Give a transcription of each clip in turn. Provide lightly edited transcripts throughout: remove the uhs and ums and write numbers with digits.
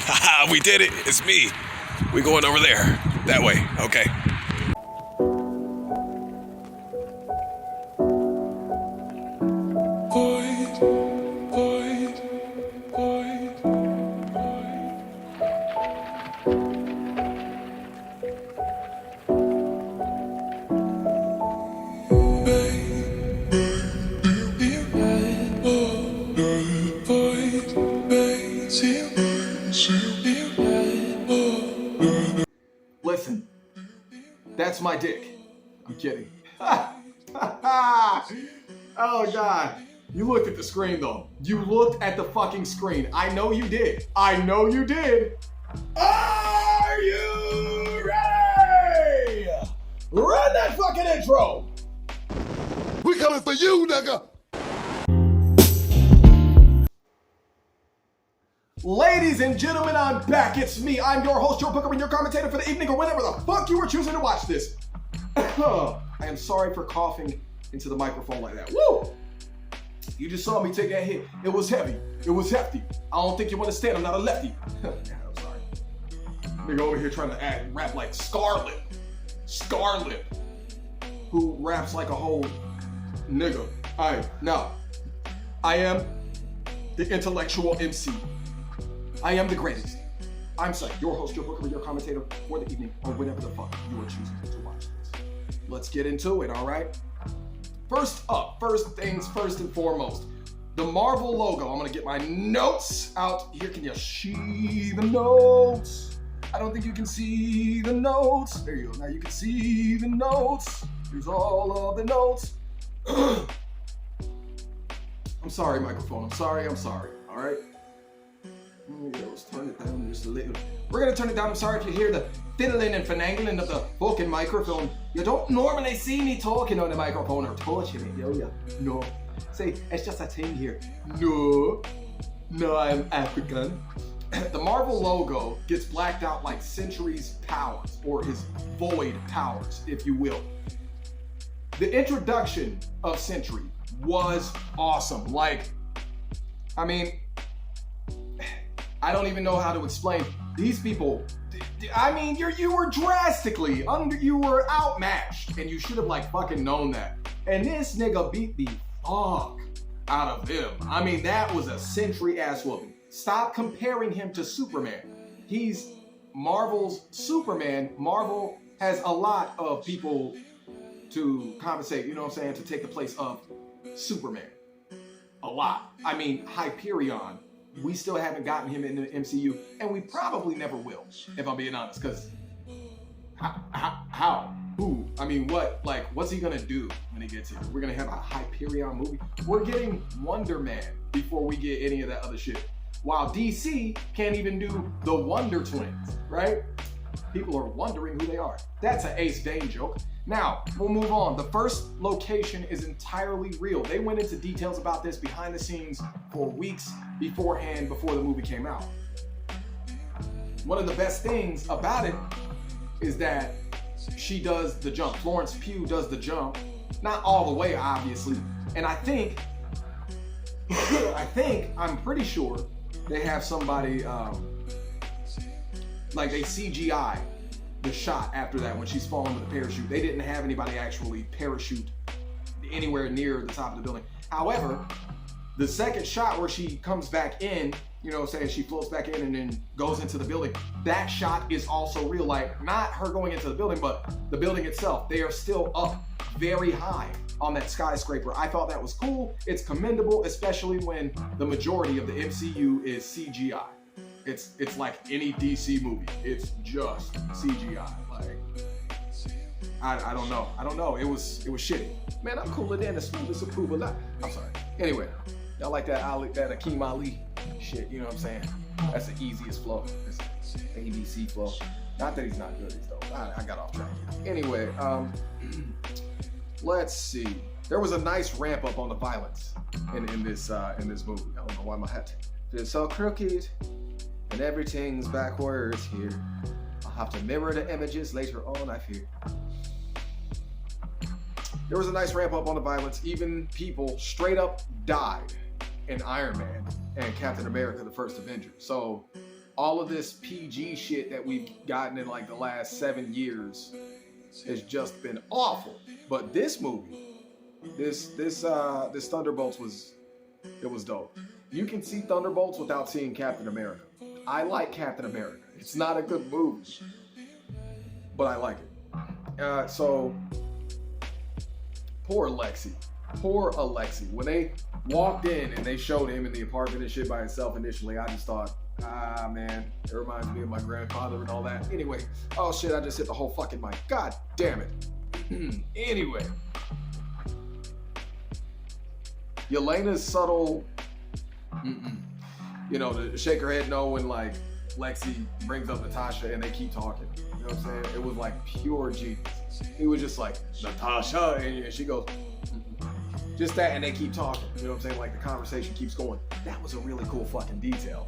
Haha, we did it. It's me. We going over there. That way. Okay. Listen, that's my dick. I'm kidding. Oh God. You looked at the screen though. You looked at the fucking screen. I know you did. I know you did. Are you ready? Run that fucking intro. We coming for you, nigga. Ladies and gentlemen, I'm back. It's me. I'm your host, your booker, and your commentator for the evening or whenever the fuck you were choosing to watch this. I am sorry for coughing into the microphone like that. Woo! You just saw me take that hit. It was heavy. It was hefty. I don't think you understand. I'm not a lefty. I'm sorry. Nigga over here trying to rap like Scarlet. Scarlet. Who raps like a whole nigga. Alright, now. I am the intellectual MC. I am the greatest. I'm PSYCHS, your host, your booker, your commentator for the evening or whatever the fuck you are choosing to watch this. Let's get into it, all right? First up, first things first and foremost, the Marvel logo. I'm gonna get my notes out here. Can you see the notes? I don't think you can see the notes. There you go. Now you can see the notes. Here's all of the notes. I'm sorry, microphone. I'm sorry. All right. Yeah, let's turn it down just a little. We're gonna turn it down. I'm sorry if you hear the fiddling and finagling of the fucking microphone. You don't normally see me talking on the microphone or touching it, yo. No. Say, it's just a thing here. No, I'm African. The Marvel logo gets blacked out like Sentry's powers, or his void powers, if you will. The introduction of Sentry was awesome. Like, I mean, I don't even know how to explain. These people, I mean, you were drastically you were outmatched, and you should have like fucking known that. And this nigga beat the fuck out of them. I mean, that was a Sentry ass whooping. Stop comparing him to Superman. He's Marvel's Superman. Marvel has a lot of people to compensate, you know what I'm saying, to take the place of Superman. A lot. I mean, Hyperion. We still haven't gotten him in the MCU, and we probably never will, if I'm being honest, because how? Who? I mean, what? Like, what's he gonna do when he gets here? We're gonna have a Hyperion movie? We're getting Wonder Man before we get any of that other shit. While DC can't even do the Wonder Twins, right? People are wondering who they are. That's an Ace Dane joke. Now, we'll move on. The first location is entirely real. They went into details about this behind the scenes for weeks beforehand, before the movie came out. One of the best things about it is that she does the jump. Florence Pugh does the jump. Not all the way, obviously. And I think, I'm pretty sure they have somebody, like they CGI the shot after that when she's falling with a parachute. They didn't have anybody actually parachute anywhere near the top of the building. However, the second shot where she comes back in, you know, saying she floats back in and then goes into the building, that shot is also real. Like, not her going into the building, but the building itself. They are still up very high on that skyscraper. I thought that was cool. It's commendable, especially when the majority of the MCU is CGI. It's like any DC movie. It's just CGI. Like, I don't know. It was shitty. Man, I'm cooler than the smoothest approval. I'm sorry. Anyway, y'all like that Akeem Ali shit, you know what I'm saying? That's the easiest flow. It's the ABC flow. Not that he's not good, though. I got off track. Anyway, let's see. There was a nice ramp up on the violence in this movie. I don't know why my hat feels so crooked. And everything's backwards here. I'll have to mirror the images later on, I fear. There was a nice ramp up on the violence. Even people straight up died in Iron Man and Captain America, the First Avenger. So all of this PG shit that we've gotten in like the last 7 years has just been awful. But this movie, this Thunderbolts was dope. You can see Thunderbolts without seeing Captain America. I like Captain America. It's not a good movie, but I like it. So poor Alexi. When they walked in and they showed him in the apartment and shit by himself initially, I just thought, man, it reminds me of my grandfather and all that. Anyway, oh shit, I just hit the whole fucking mic. God damn it. Anyway, Yolena's subtle, you know, to shake her head no when like Lexi brings up Natasha and they keep talking. You know what I'm saying? It was like pure genius. He was just like, Natasha, and she goes, just that, and they keep talking. You know what I'm saying? Like the conversation keeps going. That was a really cool fucking detail.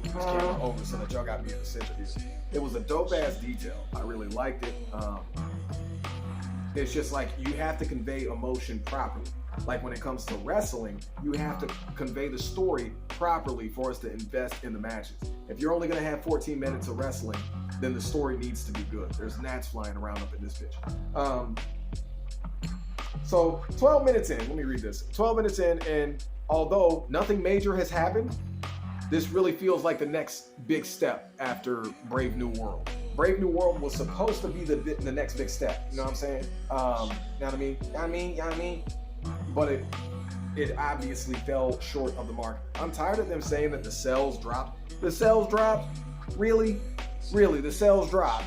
This camera over so that y'all got me in the center here. It was a dope ass detail. I really liked it. It's just like you have to convey emotion properly. Like when it comes to wrestling, you have to convey the story properly for us to invest in the matches. If you're only gonna have 14 minutes of wrestling, then the story needs to be good. There's gnats flying around up in this bitch. So 12 minutes in, let me read this. 12 minutes in, and although nothing major has happened, this really feels like the next big step after Brave New World. Brave New World was supposed to be the next big step. You know what I'm saying? You know what I mean? But it obviously fell short of the mark. I'm tired of them saying that the sales dropped. The sales dropped? Really? Really, the sales dropped.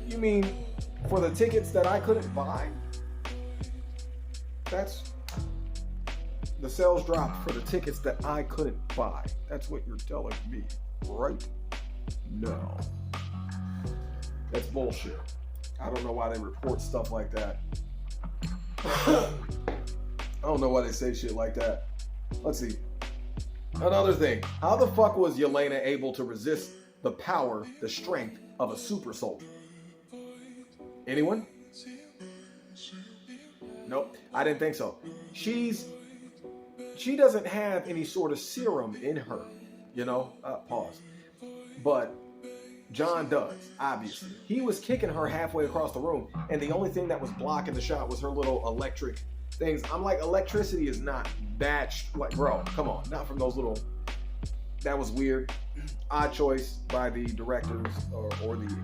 You mean for the tickets that I couldn't buy? That's the sales dropped for the tickets that I couldn't buy. That's what you're telling me, right? No. That's bullshit. I don't know why they report stuff like that. I don't know why they say shit like that. Let's see. Another thing. How the fuck was Yolena able to resist the power, the strength of a super soldier? Anyone? Nope. I didn't think so. She doesn't have any sort of serum in her, you know? Pause. But John does, obviously. He was kicking her halfway across the room, and the only thing that was blocking the shot was her little electric things. I'm like, electricity is not that, like, bro, come on. Not from those little, that was weird. Odd choice by the directors or the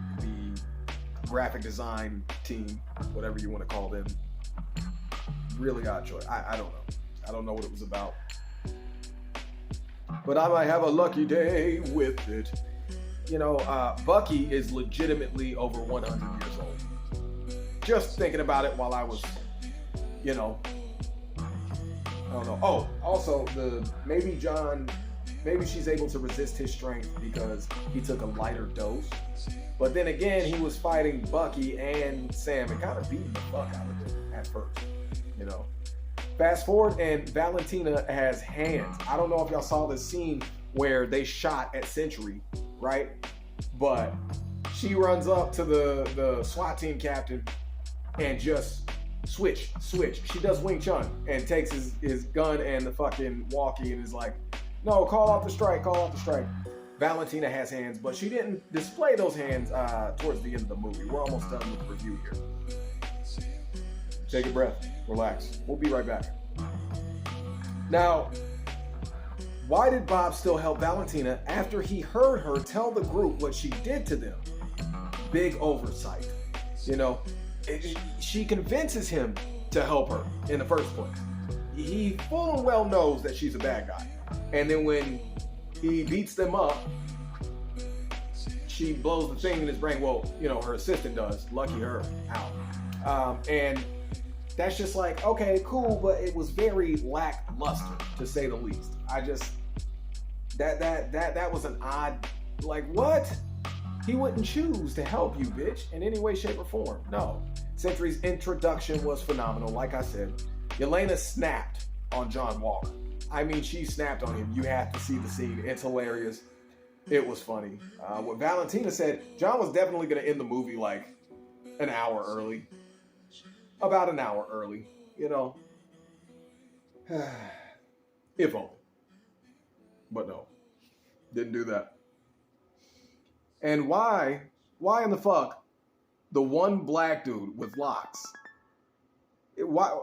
graphic design team, whatever you want to call them. Really odd choice. I don't know. I don't know what it was about. But I might have a lucky day with it. You know, Bucky is legitimately over 100 years old. Just thinking about it while I was, you know, I don't know. Oh, also, maybe she's able to resist his strength because he took a lighter dose. But then again, he was fighting Bucky and Sam and kind of beating the fuck out of him at first, you know. Fast forward, and Valentina has hands. I don't know if y'all saw the scene where they shot at Century, right? But she runs up to the SWAT team captain and just switch. She does Wing Chun and takes his gun and the fucking walkie and is like, no, call off the strike. Valentina has hands, but she didn't display those hands towards the end of the movie. We're almost done with the review here. Take a breath, relax. We'll be right back. Now, why did Bob still help Valentina after he heard her tell the group what she did to them? Big oversight. You know, she convinces him to help her in the first place. He full and well knows that she's a bad guy. And then when he beats them up, she blows the thing in his brain. Well, you know, her assistant does. Lucky her. Out. And that's just like, okay, cool, but it was very lackluster, to say the least. I just, that was an odd, like, what? He wouldn't choose to help you, bitch, in any way, shape, or form. No. Century's introduction was phenomenal. Like I said, Yolena snapped on John Walker. I mean, she snapped on him. You have to see the scene. It's hilarious. It was funny. What Valentina said, John was definitely going to end the movie like an hour early. About an hour early, you know. If only. But no, didn't do that. And why in the fuck, the one black dude with locks, why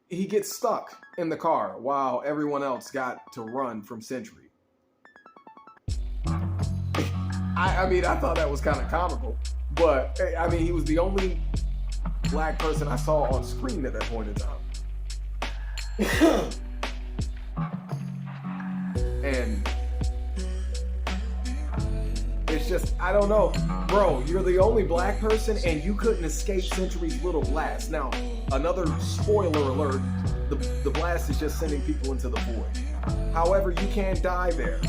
he gets stuck in the car while everyone else got to run from Century? I mean, I thought that was kind of comical, but I mean, he was the only black person I saw on screen at that point in time. And it's just, I don't know. Bro, you're the only black person and you couldn't escape Century's little blast. Now, another spoiler alert, the blast is just sending people into the void. However, you can die there.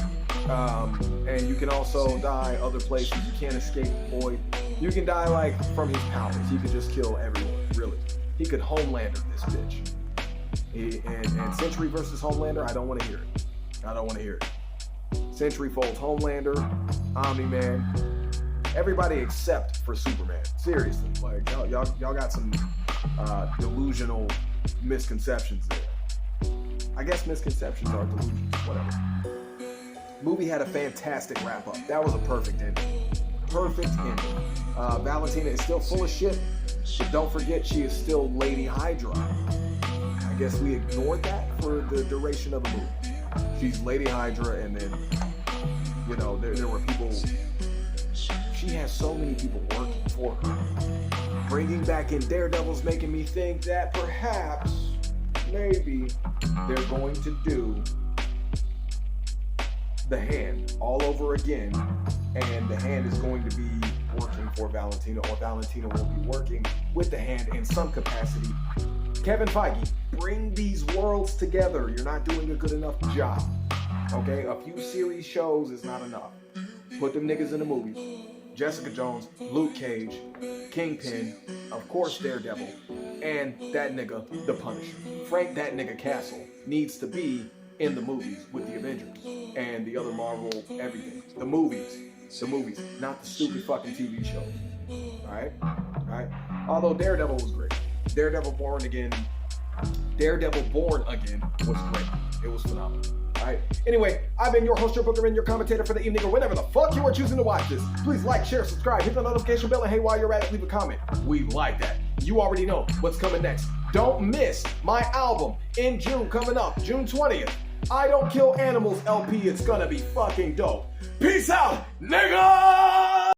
And you can also die other places. You can't escape the void. You can die like from his powers. He could just kill everyone, really. He could Homelander this bitch. And Century versus Homelander, I don't want to hear it. I don't want to hear it. Century folds Homelander, Omni-Man, everybody except for Superman. Seriously, like y'all got some delusional misconceptions there. I guess misconceptions are delusions, whatever. Movie had a fantastic wrap up. That was a perfect ending. Perfect ending. Valentina is still full of shit, but don't forget she is still Lady Hydra. I guess we ignored that for the duration of the movie. She's Lady Hydra, and then, you know, there were people. She has so many people working for her. Bringing back in Daredevil's making me think that perhaps, maybe, they're going to do the Hand all over again, and the Hand is going to be working for Valentina, or Valentina will be working with the Hand in some capacity. Kevin Feige, bring these worlds together. You're not doing a good enough job. Okay? A few series shows is not enough. Put them niggas in the movies. Jessica Jones, Luke Cage, Kingpin, of course Daredevil, and that nigga, the Punisher. Frank that nigga Castle needs to be in the movies with the Avengers and the other Marvel everything. The movies, not the stupid fucking TV shows. Alright? Although Daredevil was great. Daredevil Born Again was great. It was phenomenal. Alright? Anyway, I've been your host, your booker, and your commentator for the evening, or whenever the fuck you are choosing to watch this. Please like, share, subscribe, hit the notification bell, and hey, while you're at it, leave a comment. We like that. You already know what's coming next. Don't miss my album in June coming up, June 20th. I Don't Kill Animals LP. It's gonna be fucking dope. Peace out, nigga!